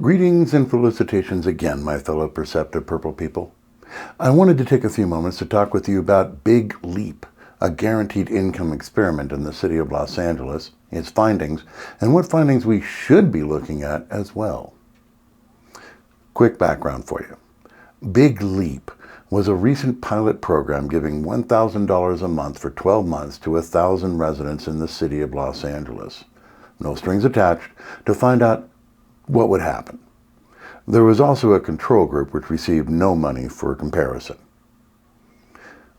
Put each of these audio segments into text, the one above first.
Greetings and felicitations again, my fellow perceptive purple people. I wanted to take a few moments to talk with you about Big Leap, a guaranteed income experiment in the city of Los Angeles, its findings, and what findings we should be looking at as well. Quick background for you. Big Leap was a recent pilot program giving $1,000 a month for 12 months to 1,000 residents in the city of Los Angeles. No strings attached, to find out what would happen. There was also a control group which received no money for comparison.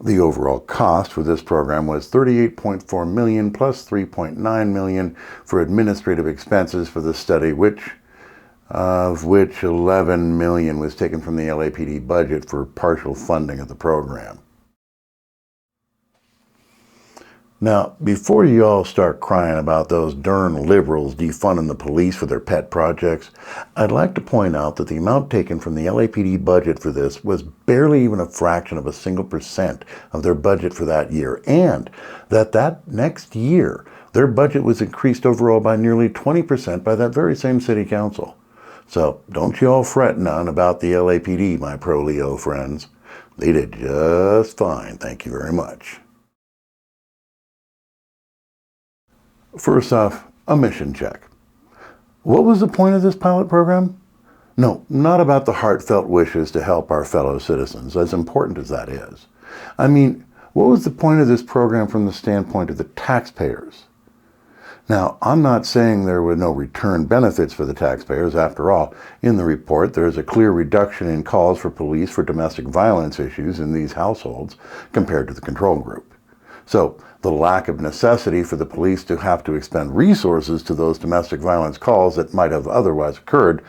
The overall cost for this program was $38.4 million plus $3.9 million for administrative expenses for the study, of which $11 million was taken from the LAPD budget for partial funding of the program. Now, before you all start crying about those darn liberals defunding the police for their pet projects, I'd like to point out that the amount taken from the LAPD budget for this was barely even a fraction of 1% of their budget for that year, and that next year, their budget was increased overall by nearly 20% by that very same city council. So don't you all fret none about the LAPD, my pro-Leo friends. They did just fine, thank you very much. First off, a mission check. What was the point of this pilot program? No, not about the heartfelt wishes to help our fellow citizens, as important as that is. I mean, what was the point of this program from the standpoint of the taxpayers? Now, I'm not saying there were no return benefits for the taxpayers. After all, in the report, there is a clear reduction in calls for police for domestic violence issues in these households compared to the control group. So, the lack of necessity for the police to have to expend resources to those domestic violence calls that might have otherwise occurred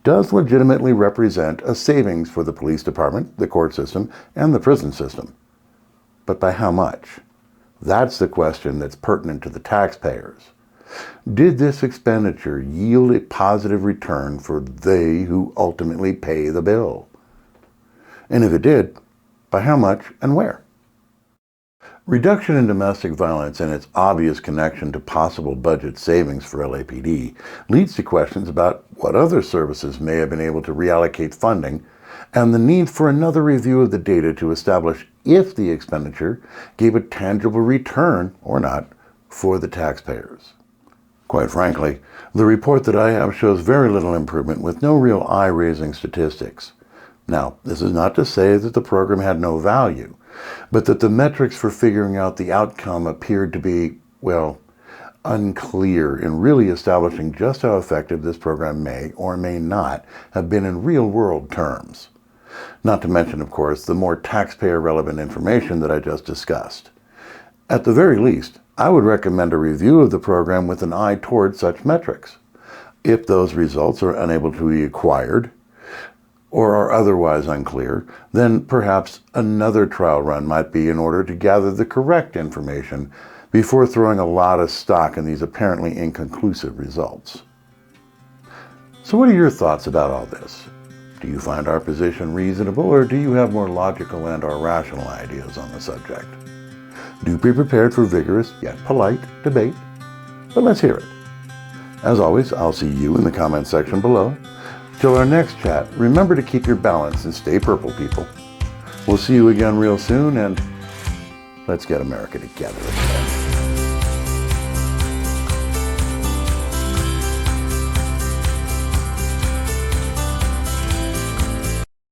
does legitimately represent a savings for the police department, the court system, and the prison system. But by how much? That's the question that's pertinent to the taxpayers. Did this expenditure yield a positive return for they who ultimately pay the bill? And if it did, by how much and where? Reduction in domestic violence and its obvious connection to possible budget savings for LAPD leads to questions about what other services may have been able to reallocate funding and the need for another review of the data to establish if the expenditure gave a tangible return or not for the taxpayers. Quite frankly, the report that I have shows very little improvement with no real eye-raising statistics. Now, this is not to say that the program had no value, but that the metrics for figuring out the outcome appeared to be, well, unclear in really establishing just how effective this program may or may not have been in real-world terms. Not to mention, of course, the more taxpayer-relevant information that I just discussed. At the very least, I would recommend a review of the program with an eye toward such metrics. If those results are unable to be acquired, or are otherwise unclear, then perhaps another trial run might be in order to gather the correct information before throwing a lot of stock in these apparently inconclusive results. So what are your thoughts about all this? Do you find our position reasonable, or do you have more logical and or rational ideas on the subject? Do be prepared for vigorous yet polite debate, but let's hear it. As always, I'll see you in the comment section below. Till our next chat, remember to keep your balance and stay purple, people. We'll see you again real soon, and let's get America together.